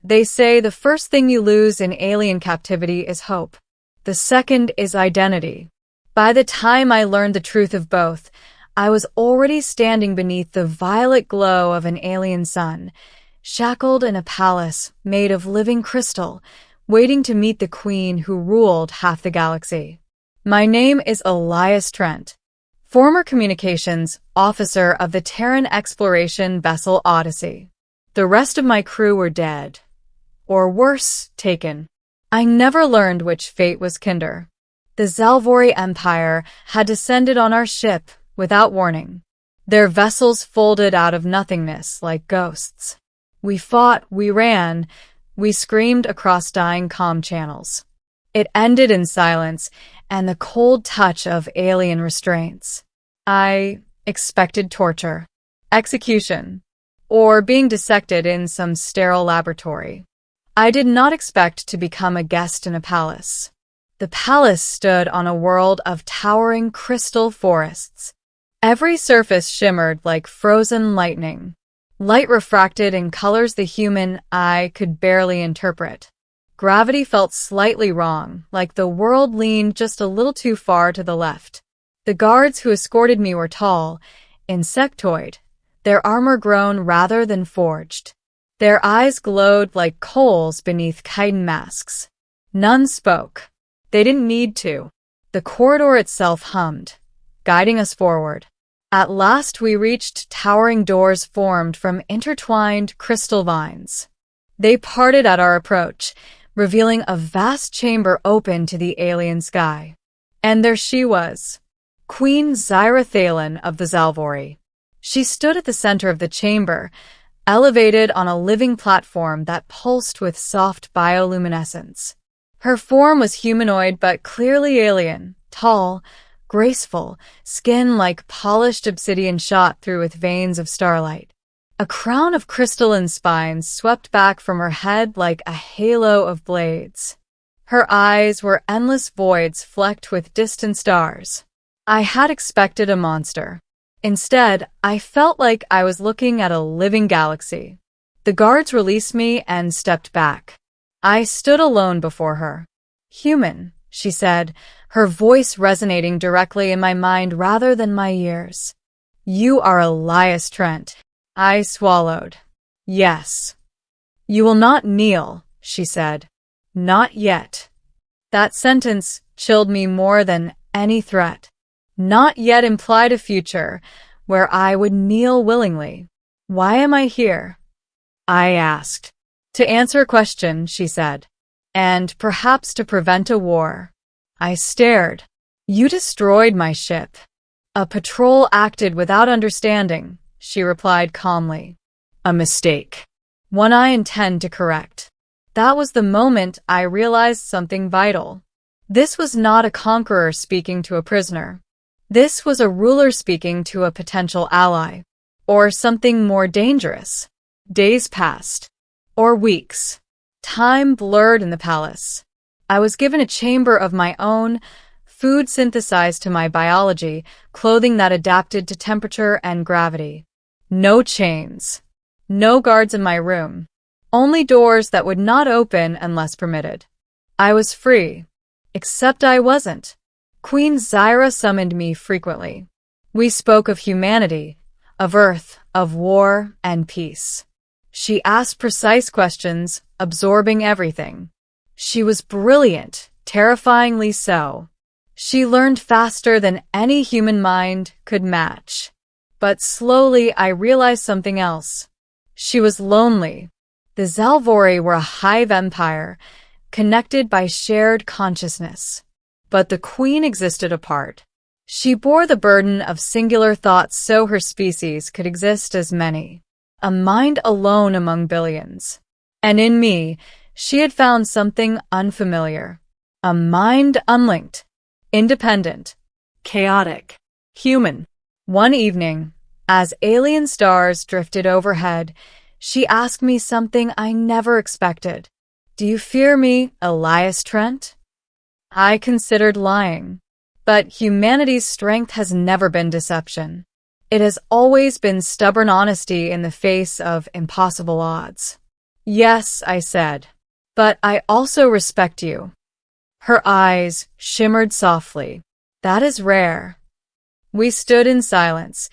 They say the first thing you lose in alien captivity is hope. The second is identity. By the time I learned the truth of both, I was already standing beneath the violet glow of an alien sun, shackled in a palace made of living crystal, waiting to meet the queen who ruled half the galaxy. My name is Elias Trent, former communications officer of the Terran exploration vessel Odyssey. The rest of my crew were dead. Or worse, taken. I never learned which fate was kinder. The Zalvori Empire had descended on our ship without warning. Their vessels folded out of nothingness like ghosts. We fought, we ran, we screamed across dying comm channels. It ended in silence and the cold touch of alien restraints. I expected torture, execution, or being dissected in some sterile laboratory. I did not expect to become a guest in a palace. The palace stood on a world of towering crystal forests. Every surface shimmered like frozen lightning. Light refracted in colors the human eye could barely interpret. Gravity felt slightly wrong, like the world leaned just a little too far to the left. The guards who escorted me were tall, insectoid, their armor grown rather than forged. Their eyes glowed like coals beneath chitin masks. None spoke. They didn't need to. The corridor itself hummed, guiding us forward. At last we reached towering doors formed from intertwined crystal vines. They parted at our approach, revealing a vast chamber open to the alien sky. And there she was, Queen Zyra Thalen of the Zalvori. She stood at the center of the chamber, elevated on a living platform that pulsed with soft bioluminescence. Her form was humanoid but clearly alien, tall, graceful, skin like polished obsidian shot through with veins of starlight. A crown of crystalline spines swept back from her head like a halo of blades. Her eyes were endless voids flecked with distant stars. I had expected a monster. Instead, I felt like I was looking at a living galaxy. The guards released me and stepped back. I stood alone before her. "Human," she said, her voice resonating directly in my mind rather than my ears. "You are Elias Trent." I swallowed. "Yes." "You will not kneel," she said. "Not yet." That sentence chilled me more than any threat. Not yet implied a future where I would kneel willingly. "Why am I here?" I asked. "To answer a question," she said. "And perhaps to prevent a war." I stared. "You destroyed my ship." "A patrol acted without understanding," she replied calmly. "A mistake. One I intend to correct." That was the moment I realized something vital. This was not a conqueror speaking to a prisoner. This was a ruler speaking to a potential ally. Or something more dangerous. Days passed. Or weeks. Time blurred in the palace. I was given a chamber of my own, food synthesized to my biology, clothing that adapted to temperature and gravity. No chains. No guards in my room. Only doors that would not open unless permitted. I was free. Except I wasn't. Queen Zyra summoned me frequently. We spoke of humanity, of Earth, of war and peace. She asked precise questions, absorbing everything. She was brilliant, terrifyingly so. She learned faster than any human mind could match. But slowly I realized something else. She was lonely. The Zalvori were a hive empire, connected by shared consciousness. But the queen existed apart. She bore the burden of singular thoughts so her species could exist as many. A mind alone among billions. And in me, she had found something unfamiliar. A mind unlinked, independent, chaotic, human. One evening, as alien stars drifted overhead, she asked me something I never expected. "Do you fear me, Elias Trent?" I considered lying. But humanity's strength has never been deception. It has always been stubborn honesty in the face of impossible odds. Yes, I said. But I also respect you. Her eyes shimmered softly. That is rare. We stood in silence,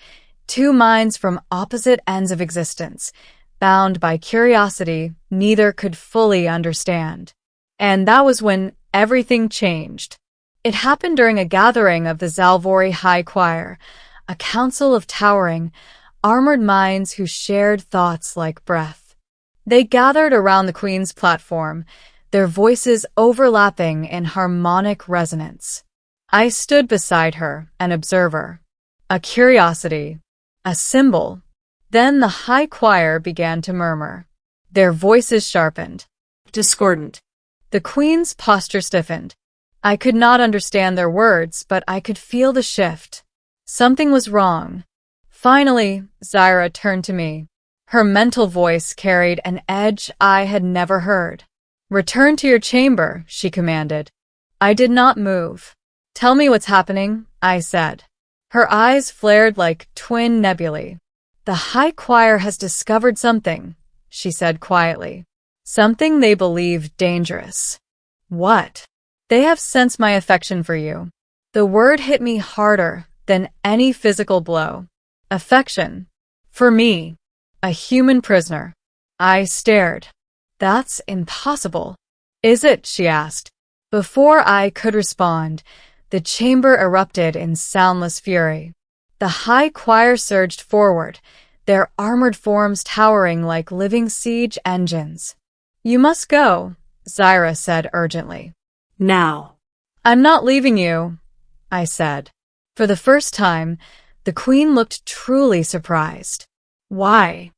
two minds from opposite ends of existence, bound by curiosity neither could fully understand. And that was when everything changed. It happened during a gathering of the Zalvori High Choir, a council of towering, armored minds who shared thoughts like breath. They gathered around the Queen's platform, their voices overlapping in harmonic resonance. I stood beside her, an observer, a curiosity, a symbol. Then the high choir began to murmur. Their voices sharpened, discordant. The Queen's posture stiffened. I could not understand their words, but I could feel the shift. Something was wrong. Finally, Zaira turned to me. Her mental voice carried an edge I had never heard. Return to your chamber, she commanded. I did not move. Tell me what's happening, I said. Her eyes flared like twin nebulae. The high choir has discovered something, she said quietly. Something they believe dangerous. What? They have sensed my affection for you. The word hit me harder than any physical blow. Affection. For me. A human prisoner. I stared. That's impossible. Is it? She asked. Before I could respond, the chamber erupted in soundless fury. The high choir surged forward, their armored forms towering like living siege engines. You must go, Zaira said urgently. Now. I'm not leaving you, I said. For the first time, the Queen looked truly surprised. Why?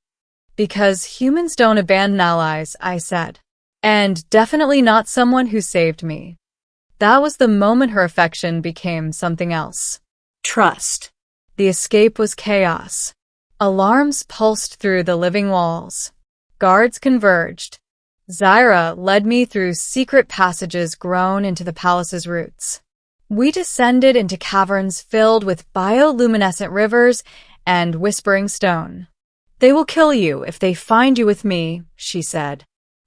Because humans don't abandon allies, I said. And definitely not someone who saved me. That was the moment her affection became something else. Trust. The escape was chaos. Alarms pulsed through the living walls. Guards converged. Zaira led me through secret passages grown into the palace's roots. We descended into caverns filled with bioluminescent rivers and whispering stone. They will kill you if they find you with me, she said.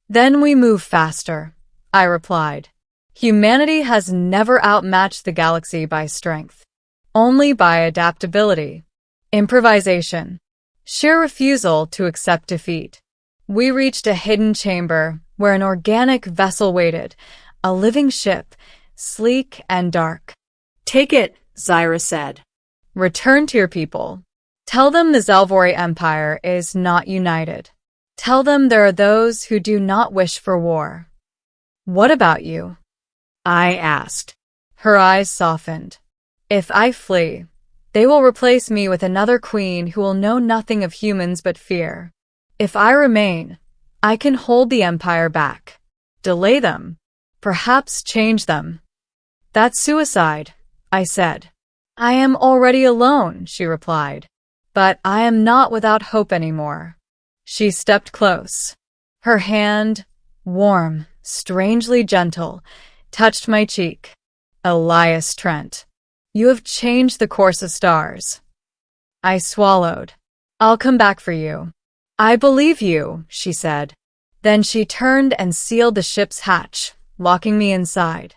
Then we move faster, I replied. Humanity has never outmatched the galaxy by strength, only by adaptability, improvisation, sheer refusal to accept defeat. We reached a hidden chamber where an organic vessel waited, a living ship, sleek and dark. Take it, Zaira said. Return to your people. Tell them the Zalvori Empire is not united. Tell them there are those who do not wish for war. What about you? I asked. Her eyes softened. If I flee, they will replace me with another queen who will know nothing of humans but fear. If I remain, I can hold the empire back, delay them, perhaps change them. That's suicide, I said. I am already alone, she replied. But I am not without hope anymore. She stepped close. Her hand, warm, strangely gentle, touched my cheek. Elias Trent, you have changed the course of stars. I swallowed. I'll come back for you. I believe you, she said. Then she turned and sealed the ship's hatch, locking me inside.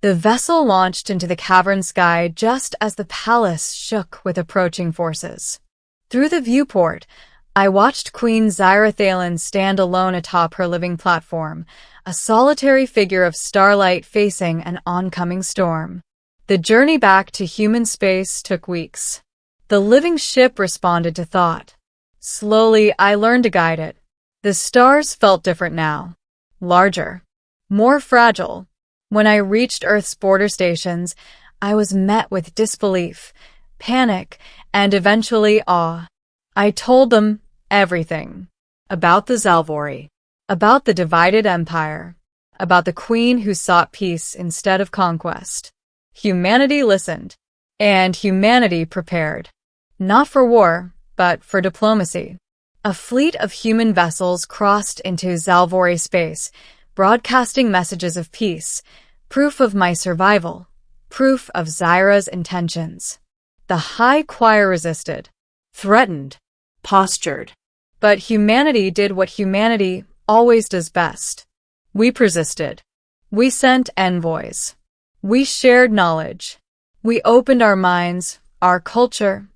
The vessel launched into the cavern sky just as the palace shook with approaching forces. Through the viewport, I watched Queen Zaira Thalen stand alone atop her living platform, a solitary figure of starlight facing an oncoming storm. The journey back to human space took weeks. The living ship responded to thought. Slowly, I learned to guide it. The stars felt different now. Larger. More fragile. When I reached Earth's border stations, I was met with disbelief, panic, and eventually awe. I told them everything. About the Zalvori. About the divided empire. About the queen who sought peace instead of conquest. Humanity listened. And humanity prepared. Not for war, but for diplomacy. A fleet of human vessels crossed into Zalvori space, broadcasting messages of peace, proof of my survival, proof of Zaira's intentions. The high choir resisted, threatened, postured. But humanity did what humanity always does best. We persisted. We sent envoys. We shared knowledge. We opened our minds, our culture,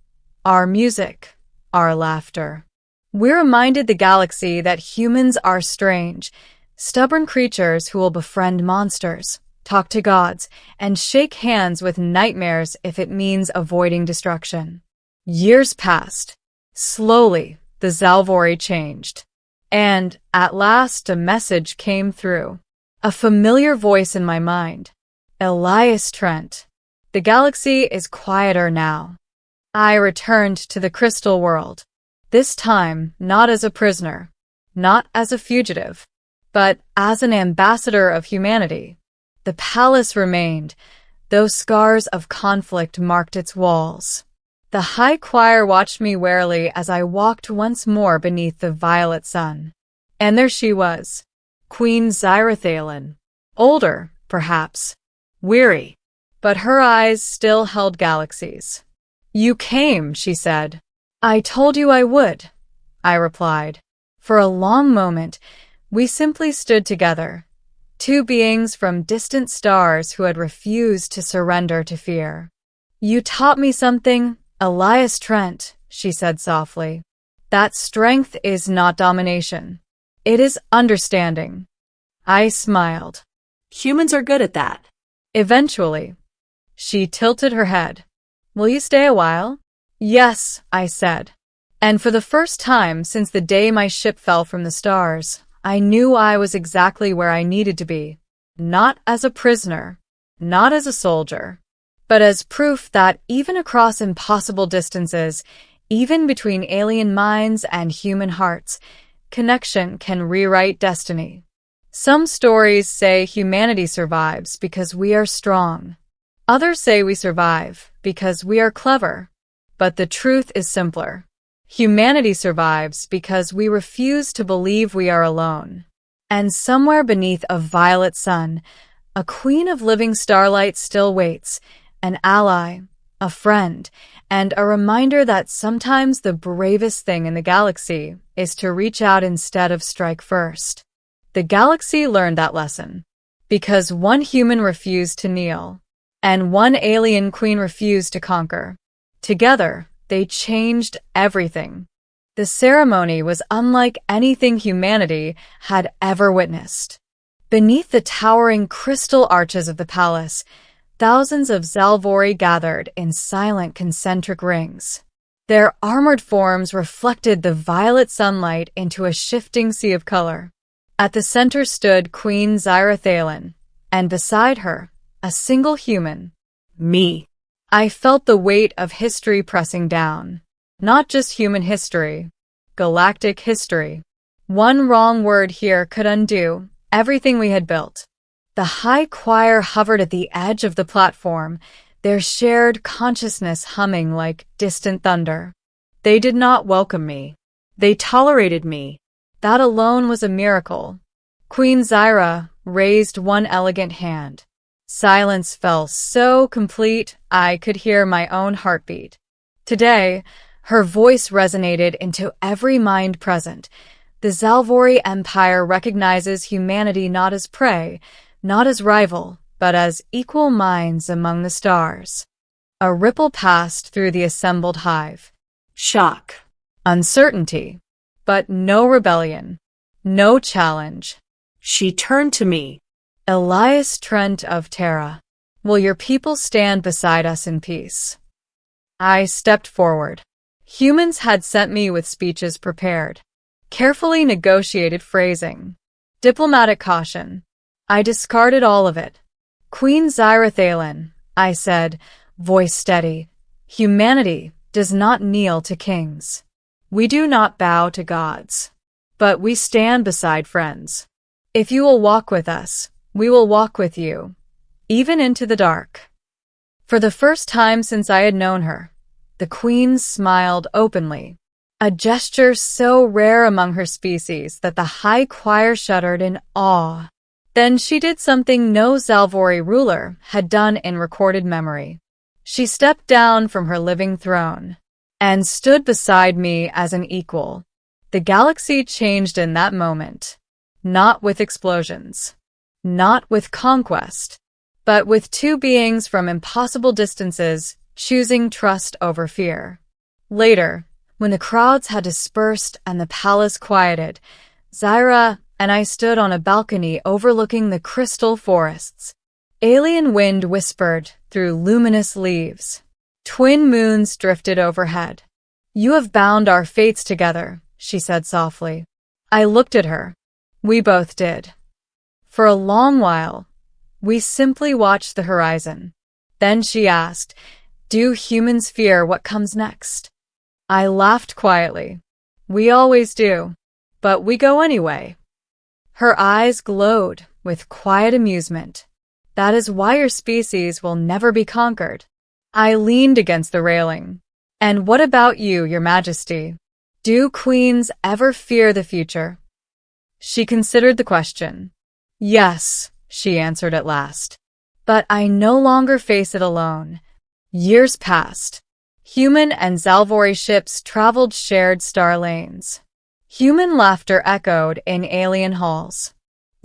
our music, our laughter. We reminded the galaxy that humans are strange, stubborn creatures who will befriend monsters, talk to gods, and shake hands with nightmares if it means avoiding destruction. Years passed. Slowly, the Zalvori changed. And, at last, a message came through. A familiar voice in my mind. Elias Trent. The galaxy is quieter now. I returned to the crystal world. This time, not as a prisoner, not as a fugitive, but as an ambassador of humanity. The palace remained, though scars of conflict marked its walls. The high choir watched me warily as I walked once more beneath the violet sun. And there she was, Queen Zyrathalan. Older, perhaps. Weary. But her eyes still held galaxies. "You came," she said. "I told you I would," I replied. For a long moment, we simply stood together, two beings from distant stars who had refused to surrender to fear. "You taught me something, Elias Trent," she said softly. "That strength is not domination. It is understanding." I smiled. Humans are good at that. Eventually. She tilted her head. "Will you stay a while?" "Yes," I said. And for the first time since the day my ship fell from the stars, I knew I was exactly where I needed to be. Not as a prisoner, not as a soldier, but as proof that even across impossible distances, even between alien minds and human hearts, connection can rewrite destiny. Some stories say humanity survives because we are strong. Others say we survive because we are clever. But the truth is simpler. Humanity survives because we refuse to believe we are alone. And somewhere beneath a violet sun, a queen of living starlight still waits, an ally, a friend, and a reminder that sometimes the bravest thing in the galaxy is to reach out instead of strike first. The galaxy learned that lesson. Because one human refused to kneel, and one alien queen refused to conquer. Together, they changed everything. The ceremony was unlike anything humanity had ever witnessed. Beneath the towering crystal arches of the palace, thousands of Zalvori gathered in silent concentric rings. Their armored forms reflected the violet sunlight into a shifting sea of color. At the center stood Queen Zyrathalan, and beside her, a single human. Me. I felt the weight of history pressing down. Not just human history. Galactic history. One wrong word here could undo everything we had built. The high choir hovered at the edge of the platform, their shared consciousness humming like distant thunder. They did not welcome me. They tolerated me. That alone was a miracle. Queen Zyra raised one elegant hand. Silence fell so complete I could hear my own heartbeat. Today, her voice resonated into every mind present. The Zalvori Empire recognizes humanity not as prey, not as rival, but as equal minds among the stars. A ripple passed through the assembled hive. Shock. Uncertainty. But no rebellion. No challenge. She turned to me. "Elias Trent of Terra, will your people stand beside us in peace?" I stepped forward. Humans had sent me with speeches prepared. Carefully negotiated phrasing. Diplomatic caution. I discarded all of it. "Queen Zyrathalan," I said, voice steady, "humanity does not kneel to kings. We do not bow to gods. But we stand beside friends. If you will walk with us, we will walk with you, even into the dark." For the first time since I had known her, the queen smiled openly, a gesture so rare among her species that the high choir shuddered in awe. Then she did something no Zalvori ruler had done in recorded memory. She stepped down from her living throne and stood beside me as an equal. The galaxy changed in that moment. Not with explosions. Not with conquest. But with two beings from impossible distances choosing trust over fear. Later, when the crowds had dispersed and the palace quieted, Zaira and I stood on a balcony overlooking the crystal forests. Alien wind whispered through luminous leaves. Twin moons drifted overhead. "You have bound our fates together," she said softly. I looked at her. We both did. For a long while, we simply watched the horizon. Then she asked, "Do humans fear what comes next?" I laughed quietly. "We always do. But we go anyway." Her eyes glowed with quiet amusement. "That is why your species will never be conquered." I leaned against the railing. "And what about you, Your Majesty? Do queens ever fear the future?" She considered the question. "Yes," she answered at last. "But I no longer face it alone." Years passed. Human and Zalvori ships traveled shared star lanes. Human laughter echoed in alien halls.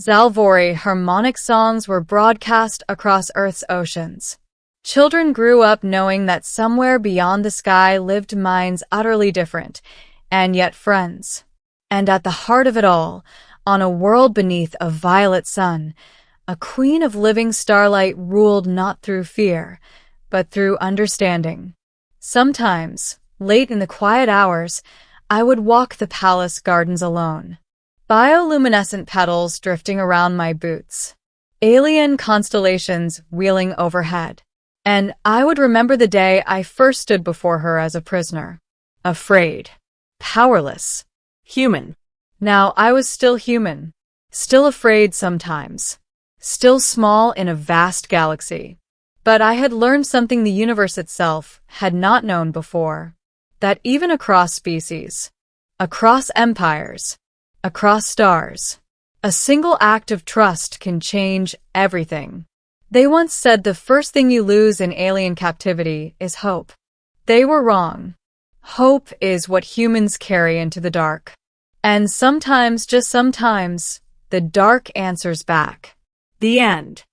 Zalvori harmonic songs were broadcast across Earth's oceans. Children grew up knowing that somewhere beyond the sky lived minds utterly different, and yet friends. And at the heart of it all, on a world beneath a violet sun, a queen of living starlight ruled not through fear, but through understanding. Sometimes, late in the quiet hours, I would walk the palace gardens alone. Bioluminescent petals drifting around my boots. Alien constellations wheeling overhead. And I would remember the day I first stood before her as a prisoner. Afraid. Powerless. Human. Now I was still human. Still afraid sometimes. Still small in a vast galaxy. But I had learned something the universe itself had not known before. That even across species, across empires, across stars, a single act of trust can change everything. They once said the first thing you lose in alien captivity is hope. They were wrong. Hope is what humans carry into the dark. And sometimes, just sometimes, the dark answers back. The end.